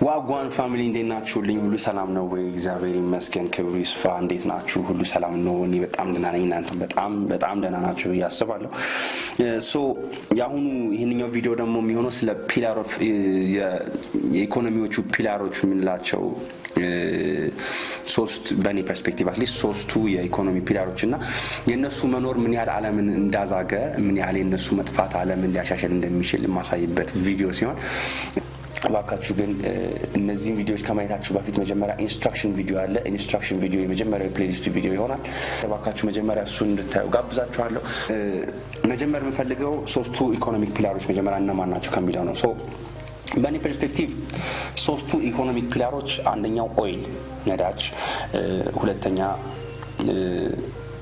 ዋጓን ፋሚሊ እንዴት ናችሁልኝ? ሁሉ ሰላም ነው ወይ? እግዚአብሔር ይመስገን ክብሩ ይስፋ። እንዴት ናችሁ? ሁሉ ሰላም ነው? እኔ በጣም ደህና ነኝ። እናንተም በጣም ደህና ናችሁ ብዬ አስባለሁ። ያሁኑ ይሄንኛው ቪዲዮ ደግሞ የሚሆነው ስለ ፒላር ኦፍ የኢኮኖሚዎቹ ፒላሮች የምንላቸው ሶስት በኔ ፐርስፔክቲቭ አትሊስት ሶስቱ የኢኮኖሚ ፒላሮች እና የነሱ መኖር ምን ያህል ዓለምን እንዳዛገ ምን ያህል የነሱ መጥፋት ዓለምን ሊያሻሽል እንደሚችል የማሳይበት ቪዲዮ ሲሆን ባካችሁ ግን እነዚህን ቪዲዮዎች ከማየታችሁ በፊት መጀመሪያ ኢንስትራክሽን ቪዲዮ አለ። ኢንስትራክሽን ቪዲዮ የመጀመሪያው የፕሌሊስቱ ቪዲዮ ይሆናል። ባካችሁ መጀመሪያ እሱን እንድታዩ ጋብዛችኋለሁ። መጀመሪያ የምፈልገው ሶስቱ ኢኮኖሚክ ፒላሮች መጀመሪያ እነማን ናቸው ከሚለው ነው። በኔ ፐርስፔክቲቭ ሶስቱ ኢኮኖሚክ ፒላሮች አንደኛው ኦይል ነዳጅ፣ ሁለተኛ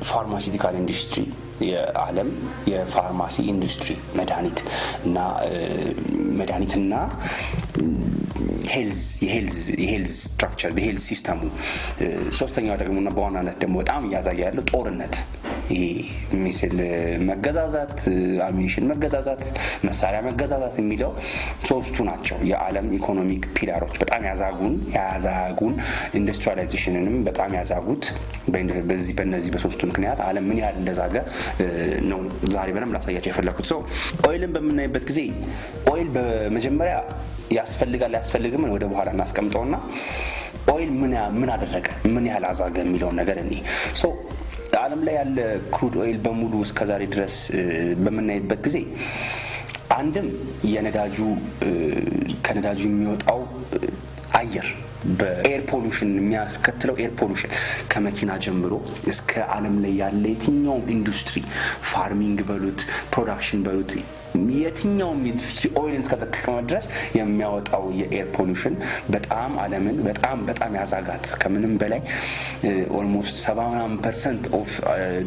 ፋርማሲቲካል ኢንዱስትሪ የዓለም የፋርማሲ ኢንዱስትሪ መድኃኒትና የሄልዝ ስትራክቸር የሄልዝ ሲስተሙ፣ ሶስተኛው ደግሞ በዋናነት ደግሞ በጣም እያዛየ ያለው ጦርነት፣ ይሄ ሚስል መገዛዛት፣ አሚኒሽን መገዛዛት፣ መሳሪያ መገዛዛት የሚለው ሶስቱ ናቸው የዓለም ኢኮኖሚክ ፒላሮች። በጣም ያዛጉን ኢንዱስትሪያላይዜሽንንም በጣም ያዛጉት በእነዚህ በሶስቱ ምክንያት ዓለም ምን ያህል እንደዛገ ነው ዛሬ በደንብ ላሳያቸው የፈለኩት። ኦይልን በምናይበት ጊዜ ኦይል በመጀመሪያ ያስፈልጋል አያስፈልግም ወደ በኋላ እናስቀምጠውና ኦይል ምን አደረገ ምን ያህል አዛገ የሚለውን ነገር እኔ ዓለም ላይ ያለ ክሩድ ኦይል በሙሉ እስከዛሬ ድረስ በምናይበት ጊዜ አንድም ከነዳጁ የሚወጣው አየር በኤር ፖሉሽን የሚያስከትለው ኤር ፖሉሽን ከመኪና ጀምሮ እስከ ዓለም ላይ ያለ የትኛውም ኢንዱስትሪ ፋርሚንግ በሉት ፕሮዳክሽን በሉት የትኛውም ኢንዱስትሪ ኦይልን እስከተጠቀመ ድረስ የሚያወጣው የኤር ፖሉሽን በጣም ዓለምን በጣም ያዛጋት። ከምንም በላይ ኦልሞስት 70% ኦፍ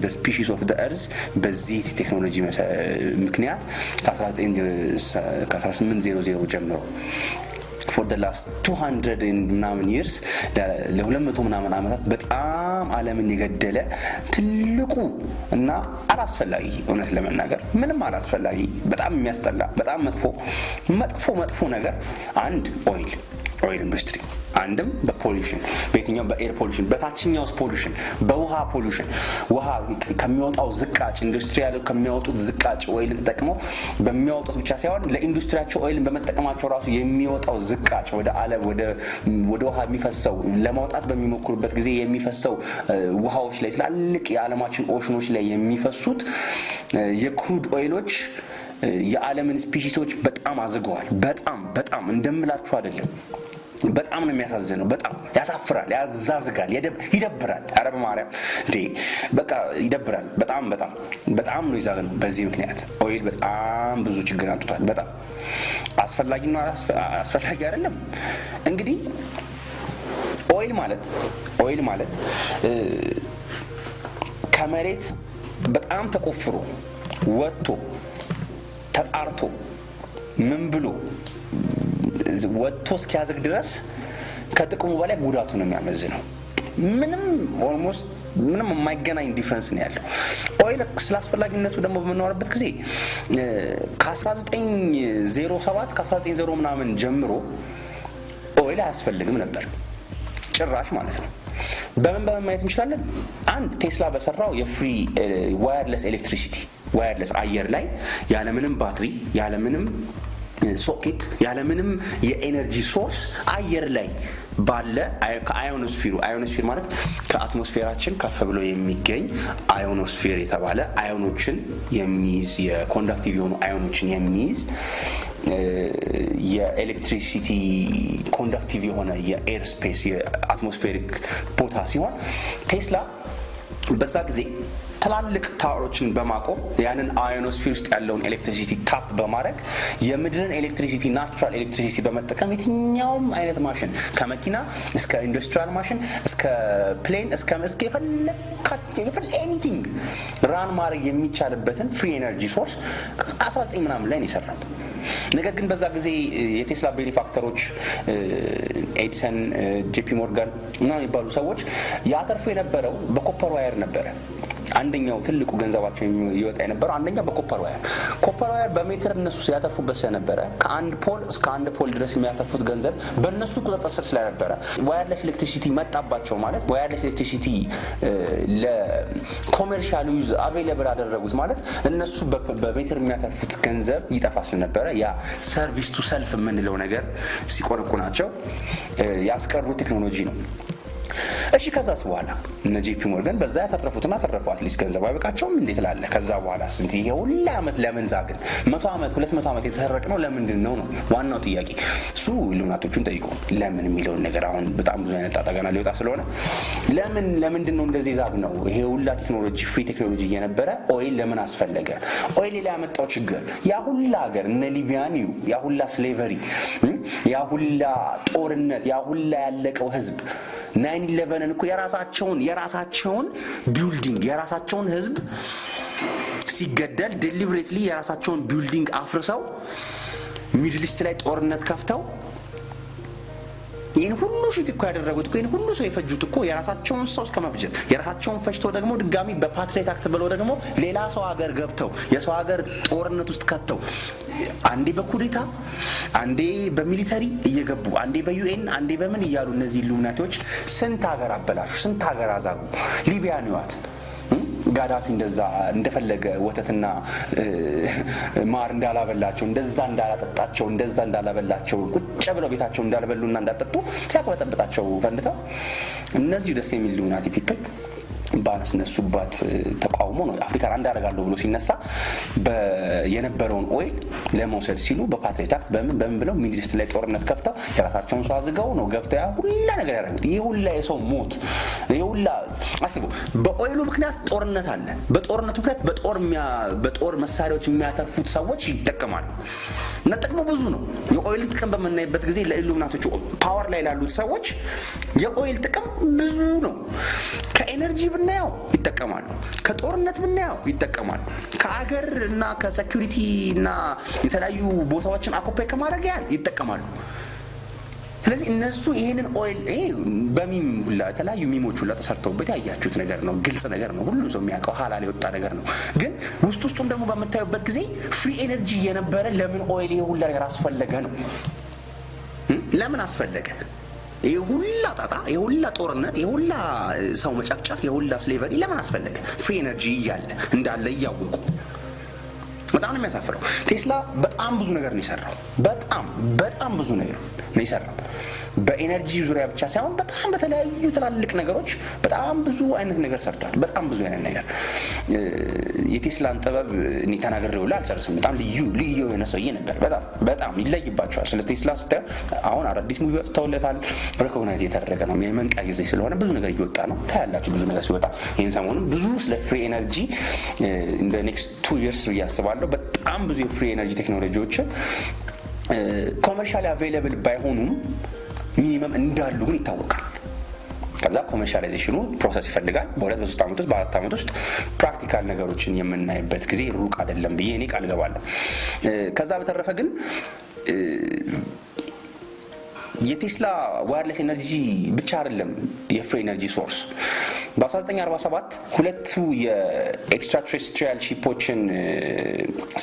the species of the earth በዚህ ቴክኖሎጂ ምክንያት ከ1800 ጀምሮ for the last 200 ምናምን years ለ200 ምናምን ዓመታት በጣም ዓለምን የገደለ ትልቁ እና አላስፈላጊ እውነት ለመናገር ምንም አላስፈላጊ በጣም የሚያስጠላ በጣም መጥፎ ነገር አንድ ኦይል ኢንዱስትሪ፣ አንድም በፖሉሽን በየትኛው በኤር ፖሉሽን፣ በታችኛው ፖሉሽን በውሃ ፖሉሽን ውሃ ከሚወጣው ዝቃጭ ኢንዱስትሪያል ከሚያወጡት ዝቃጭ ኦይልን ተጠቅመው በሚያወጡት ብቻ ሳይሆን ለኢንዱስትሪያቸው ኦይልን በመጠቀማቸው ራሱ የሚወጣው ዝቃጭ ወደ ውሃ የሚፈሰው ለማውጣት በሚሞክሩበት ጊዜ የሚፈሰው ውሃዎች ላይ ትላልቅ የዓለማችን ኦሽኖች ላይ የሚፈሱት የክሩድ ኦይሎች የዓለምን ስፒሺሶች በጣም አዝገዋል። በጣም እንደምላችሁ አይደለም። በጣም ነው የሚያሳዝነው። በጣም ያሳፍራል፣ ያዛዝጋል፣ ይደብራል። አረብ ማርያም እንዴ በቃ ይደብራል። በጣም ነው ይዛገነው። በዚህ ምክንያት ኦይል በጣም ብዙ ችግር አጥቷል። በጣም አስፈላጊ ነው አስፈላጊ አይደለም። እንግዲህ ኦይል ማለት ከመሬት በጣም ተቆፍሮ ወጥቶ ተጣርቶ ምን ብሎ ወጥቶ እስኪያዝግ ድረስ ከጥቅሙ በላይ ጉዳቱ ነው የሚያመዝነው። ምንም የማይገናኝ ዲፍረንስ ነው ያለው። ኦይል ስላስፈላጊነቱ ደግሞ በምናወራበት ጊዜ ከ1907 ምናምን ጀምሮ ኦይል አያስፈልግም ነበር ጭራሽ ማለት ነው። በምን ማየት እንችላለን? አንድ ቴስላ በሰራው የፍሪ ዋየርለስ ኤሌክትሪሲቲ ዋየርለስ አየር ላይ ያለምንም ባትሪ ያለምንም ሶኬት ያለምንም የኤነርጂ ሶርስ አየር ላይ ባለ ከአዮኖስፌር ማለት ከአትሞስፌራችን ከፍ ብሎ የሚገኝ አዮኖስፌር የተባለ አዮኖችን የሚይዝ የኮንዳክቲቭ የሆኑ አዮኖችን የሚይዝ የኤሌክትሪሲቲ ኮንዳክቲቭ የሆነ የኤር ስፔስ የአትሞስፌሪክ ቦታ ሲሆን ቴስላ በዛ ጊዜ ትላልቅ ታወሮችን በማቆም ያንን አዮኖስፌር ውስጥ ያለውን ኤሌክትሪሲቲ ታፕ በማድረግ የምድርን ኤሌክትሪሲቲ ናቹራል ኤሌክትሪሲቲ በመጠቀም የትኛውም አይነት ማሽን ከመኪና እስከ ኢንዱስትሪያል ማሽን እስከ ፕሌን እስከ ኤኒቲንግ ራን ማድረግ የሚቻልበትን ፍሪ ኤነርጂ ሶርስ 19 ምናምን ላይ ነው የሰራው። ነገር ግን በዛ ጊዜ የቴስላ ቤኔፋክተሮች ኤዲሰን፣ ጄፒ ሞርጋን እና የሚባሉ ሰዎች ያተርፉ የነበረው በኮፐር ዋየር ነበረ። አንደኛው ትልቁ ገንዘባቸው ይወጣ የነበረው አንደኛው በኮፐር ዋየር በሜትር እነሱ ሲያተርፉበት ስለነበረ ከአንድ ፖል እስከ አንድ ፖል ድረስ የሚያተርፉት ገንዘብ በእነሱ ቁጥጥር ስር ስለነበረ ዋየርለስ ኤሌክትሪሲቲ መጣባቸው ማለት ዋየርለስ ኤሌክትሪሲቲ ለኮሜርሻል ዩዝ አቬይለብል አደረጉት ማለት እነሱ በሜትር የሚያተርፉት ገንዘብ ይጠፋ ስለነበረ ያ ሰርቪስ ቱ ሰልፍ የምንለው ነገር ሲቆርቁናቸው ያስቀሩት ቴክኖሎጂ ነው። እሺ ከዛስ በኋላ እነ ጄፒ ሞርጋን በዛ ያተረፉትና ተረፉ አትሊስት ገንዘብ አይበቃቸውም እንዴት ላለ ከዛ በኋላ ስንት ይሄ ሁሉ አመት ለምን ዛግን 100 አመት 200 አመት የተሰረቀነው ለምንድን ነው ዋናው ጥያቄ እሱ ኢሉሚናቶቹን ጠይቁ ለምን የሚለው ነገር አሁን በጣም ብዙ አይነት ጣጣገና ሊወጣ ስለሆነ ለምንድን ነው እንደዚህ ዛግ ነው ይሄ ሁሉ ቴክኖሎጂ ፍሪ ቴክኖሎጂ እየነበረ ኦይል ለምን አስፈለገ ኦይል ላይ ያመጣው ችግር ያ ሁሉ ሀገር እነ ሊቢያኒው ያ ሁሉ ስሌቨሪ ያ ሁሉ ጦርነት ያ ሁሉ ያለቀው ህዝብ 9/11 እኮ የራሳቸውን ቢልዲንግ የራሳቸውን ህዝብ ሲገደል ዴሊብሬትሊ የራሳቸውን ቢልዲንግ አፍርሰው ሚድል ኢስት ላይ ጦርነት ከፍተው ይሄን ሁሉ ሽት እኮ ያደረጉት እኮ ይሄን ሁሉ ሰው የፈጁት እኮ የራሳቸውን ሰው እስከመፍጀት የራሳቸውን ፈጅተው ደግሞ ድጋሚ በፓትሪዮት አክት ብለው ደግሞ ሌላ ሰው ሀገር ገብተው የሰው ሀገር ጦርነት ውስጥ ከተው አንዴ በኩዴታ አንዴ በሚሊተሪ እየገቡ አንዴ በዩኤን አንዴ በምን እያሉ እነዚህ ኢሉሚናቲዎች ስንት ሀገር አበላሹ ስንት ሀገር አዛጉ ሊቢያን ይዋት ጋዳፊ እንደዛ እንደፈለገ ወተትና ማር እንዳላበላቸው እንደዛ እንዳላጠጣቸው እንደዛ እንዳላበላቸው ቁጭ ብለው ቤታቸው እንዳልበሉና እንዳልጠጡ ሲያቆጠብጣቸው ፈንድተው እነዚህ ደስ የሚል ኢሉሚናቲ ፒፕል ባስነሱባት ተቃውሞ ነው አፍሪካ አንድ አደረጋለሁ ብሎ ሲነሳ የነበረውን ኦይል ለመውሰድ ሲሉ በፓትሪዮት አክት በምን ብለው ሚድል ኢስት ላይ ጦርነት ከፍተው የራሳቸውን ሰው አዝገው ነው ገብተው ያ ሁላ ነገር ያደረጉት ይሄ ሁላ የሰው ሞት ይሄ ሁላ አስቡ በኦይሉ ምክንያት ጦርነት አለ በጦርነቱ ምክንያት በጦር መሳሪያዎች የሚያተርፉት ሰዎች ይጠቀማሉ እና ጥቅሙ ብዙ ነው የኦይል ጥቅም በመናይበት ጊዜ ለኢሉሚናቶቹ ፓወር ላይ ላሉት ሰዎች የኦይል ጥቅም ብዙ ነው ከኤነርጂ ብናየው ይጠቀማሉ ከጦርነት ብናየው ይጠቀማሉ ከአገር እና ከሴኩሪቲ እና የተለያዩ ቦታዎችን አኮፓይ ከማድረግ ያህል ይጠቀማሉ ስለዚህ እነሱ ይሄንን ኦይል በሚም ሁላ የተለያዩ ሚሞች ሁላ ተሰርተውበት ያያችሁት ነገር ነው ግልጽ ነገር ነው ሁሉም ሰው የሚያውቀው ሐላል የወጣ ነገር ነው ግን ውስጡም ደግሞ በመታዩበት ጊዜ ፍሪ ኤነርጂ የነበረ ለምን ኦይል ይሄ ሁላ ነገር አስፈለገ ነው ለምን አስፈለገ ይሄ ሁላ ጣጣ ይሄ ሁላ ጦርነት ይሄ ሁላ ሰው መጨፍጨፍ ይሄ ሁላ ስሌቨሪ ለምን አስፈለገ ፍሪ ኤነርጂ እያለ እንዳለ እያወቁ በጣም ነው የሚያሳፍረው ቴስላ በጣም ብዙ ነገር ነው የሰራው በጣም ብዙ ነገር ነው የሰራው በኤነርጂ ዙሪያ ብቻ ሳይሆን በጣም በተለያዩ ትላልቅ ነገሮች በጣም ብዙ አይነት ነገር ሰርቷል በጣም ብዙ አይነት ነገር የቴስላን ጥበብ እኔ ተናግሬው አልጨርስም በጣም ልዩ የሆነ ሰውዬ ነበር በጣም ይለይባቸዋል ስለ ቴስላ ስታዩ አሁን አዳዲስ ሙቪ ወጥተውለታል ሪኮግናይዝ የተደረገ ነው የመንቃ ጊዜ ስለሆነ ብዙ ነገር እየወጣ ነው ታያላችሁ ብዙ ነገር ሲወጣ ይሄን ሰሞኑን ብዙ ስለ ፍሪ ኤነርጂ in the next 2 years ያስባለሁ በጣም ብዙ የፍሪ ኤነርጂ ቴክኖሎጂዎች ኮመርሻሊ አቬይለብል ባይሆኑም ሚኒመም እንዳሉ ግን ይታወቃል ከዛ ኮመርሻላይዜሽኑ ፕሮሰስ ይፈልጋል በ2-3 አመት ውስጥ በ4 አመት ውስጥ ፕራክቲካል ነገሮችን የምናይበት ጊዜ ሩቅ አይደለም ብዬ እኔ ቃል ገባለሁ ከዛ በተረፈ ግን የቴስላ ዋየርለስ ኤነርጂ ብቻ አይደለም የፍሪ ኤነርጂ ሶርስ በ1947 ሁለቱ የኤክስትራቴሬስትሪያል ሺፖችን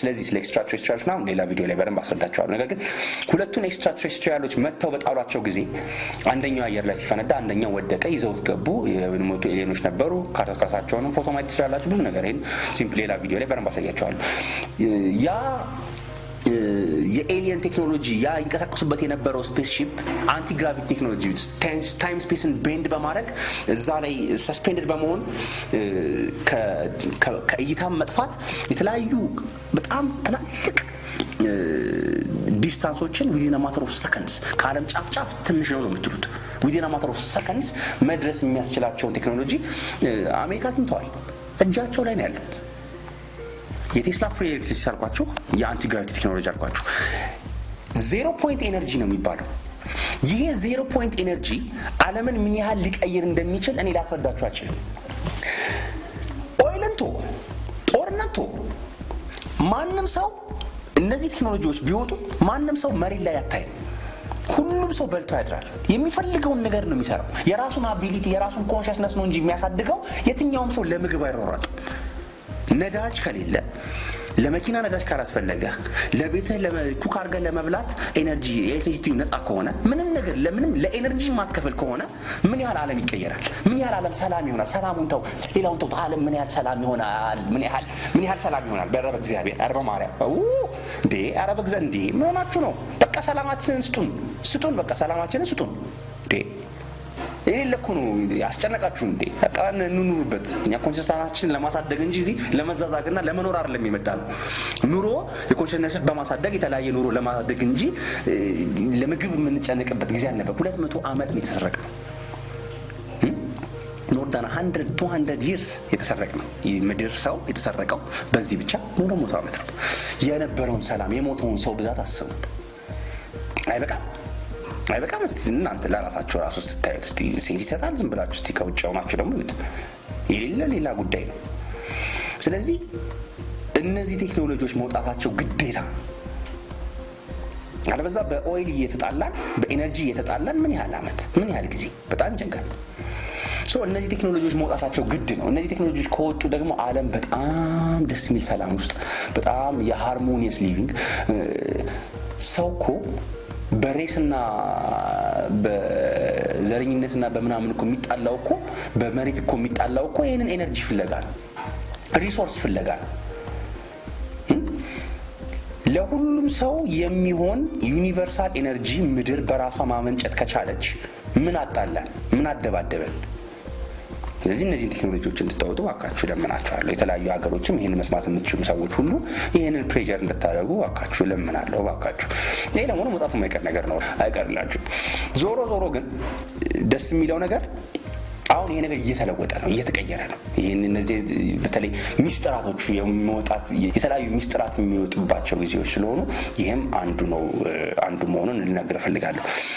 ስለዚህ ስለ ኤክስትራቴሬስትሪያሎች ነው ሌላ ቪዲዮ ላይ በደንብ አስረዳቸዋለሁ ነገር ግን ሁለቱን ኤክስትራቴሬስትሪያሎች መተው በጣሏቸው ጊዜ አንደኛው አየር ላይ ሲፈነዳ አንደኛው ወደቀ ይዘውት ገቡ የሚሞቱ ኤሊየኖች ነበሩ ካርታቸውንም ፎቶ ማየት ትችላላችሁ ብዙ ነገር ይሄን ሲምፕሊ ሌላ ቪዲዮ ላይ በደንብ አሳያቸዋለሁ ያ የኤሊየን ቴክኖሎጂ ያ ይንቀሳቀሱበት የነበረው ስፔስሺፕ አንቲ ግራቪቲ ቴክኖሎጂ ታይም ስፔስን ቤንድ በማድረግ እዛ ላይ ሰስፔንድድ በመሆን ከእይታ መጥፋት የተለያዩ በጣም ትላልቅ ዲስታንሶችን within a matter of seconds ከዓለም ጫፍ ትንሽ ነው የምትሉት within a matter of seconds መድረስ የሚያስችላቸውን ቴክኖሎጂ አሜሪካ አግኝተዋል እጃቸው ላይ ነው ያለው የቴስላ ፍሪ ኤሌክትሪሲቲ አልኳችሁ የአንቲ ግራቪቲ ቴክኖሎጂ አልኳችሁ 0 ፖይንት ኤነርጂ ነው የሚባለው ይሄ 0 ፖይንት ኤነርጂ ዓለምን ምን ያህል ሊቀይር እንደሚችል እኔ ላስረዳችሁ አልችልም ኦይልንቶ ጦርነቶ ማንም ሰው እነዚህ ቴክኖሎጂዎች ቢወጡ ማንም ሰው መሬት ላይ አታይም ሁሉም ሰው በልቶ ያድራል። የሚፈልገውን ነገር ነው የሚሰራው። የራሱን አቢሊቲ የራሱን ኮንሽስነስ ነው እንጂ የሚያሳድገው የትኛውም ሰው ለምግብ አይሯሯጥም። ነዳጅ ከሌለ ለመኪና ነዳጅ ካላስፈለገ ለቤትህ ለኩክ አድርገህ ለመብላት ኤነርጂ ኤሌክትሪሲቲ ነፃ ከሆነ ምንም ነገር ለምንም ለኤነርጂ ማትከፈል ከሆነ ምን ያህል ዓለም ይቀየራል? ምን ያህል ዓለም ሰላም ይሆናል? ሰላሙን ተው፣ ሌላውን ተው። ዓለም ምን ያህል ሰላም ይሆናል? ምን ያህል ሰላም ይሆናል? በረበ እግዚአብሔር አርበ ማርያም እንዴ አረበ እግዚአብሔር እንዴ ምን ሆናችሁ ነው? በቃ ሰላማችንን ስጡን፣ በቃ ሰላማችንን ስጡን እንዴ ለኩ ነው ያስጨነቃችሁ እንዴ? በቃ እንኑርበት። እኛ ኮንሲስተንሳችንን ለማሳደግ እንጂ እዚህ ለመዛዛግና ለመኖር አይደለም የመጣነው። ኑሮ የኮንሲስተንሳችንን በማሳደግ የተለያየ ኑሮ ለማሳደግ እንጂ ለምግብ የምንጨነቅበት ጊዜ አልነበር። 200 ዓመት ነው የተሰረቀው። more than 100-200 years የተሰረቀው የምድር ሰው የተሰረቀው በዚህ ብቻ 100 ዓመት ነው። የነበረውን ሰላም የሞተውን ሰው ብዛት አስቡ። አይበቃም። እስቲ እናንተ ለራሳችሁ ራሱ ስታዩት እስቲ ሴንስ ይሰጣል። ዝም ብላችሁ እስቲ ከውጭ ሆናችሁ ደግሞ ሌላ ጉዳይ ነው። ስለዚህ እነዚህ ቴክኖሎጂዎች መውጣታቸው ግዴታ። አለበዛ በኦይል እየተጣላን በኤነርጂ እየተጣላን ምን ያህል ዓመት ምን ያህል ጊዜ በጣም ይጨንቃል። እነዚህ ቴክኖሎጂዎች መውጣታቸው ግድ ነው። እነዚህ ቴክኖሎጂዎች ከወጡ ደግሞ ዓለም በጣም ደስ የሚል ሰላም ውስጥ በጣም የሃርሞኒየስ ሊቪንግ ሰው እኮ በሬስና በዘረኝነትና በመናምን እኮ የሚጣላው እኮ በመሬት እኮ የሚጣላው እኮ ይሄንን ኤነርጂ ፍለጋ ነው፣ ሪሶርስ ፍለጋ ነው። ለሁሉም ሰው የሚሆን ዩኒቨርሳል ኤነርጂ ምድር በራሷ ማመንጨት ከቻለች ምን አጣላን? ምን አደባደበን? ስለዚህ እነዚህ ቴክኖሎጂዎች እንድታወጡ ባካችሁ ለምናችኋለሁ። የተለያዩ ሀገሮችም ይሄን መስማት የምትችሉ ሰዎች ሁሉ ይሄንን ፕሬዠር እንድታደርጉ ባካችሁ ለምናለሁ። ባካችሁ ይሄ ለሞኑ መጣቱ የማይቀር ነገር ነው፣ አይቀርላችሁ። ዞሮ ግን ደስ የሚለው ነገር አሁን ይሄ ነገር እየተለወጠ ነው፣ እየተቀየረ ነው። ይሄን እነዚህ በተለይ ሚስጥራቶቹ የሚወጣት የተለያዩ ሚስጥራት የሚወጡባቸው ጊዜዎች ስለሆኑ ይሄም አንዱ መሆኑን ልነግር እፈልጋለሁ።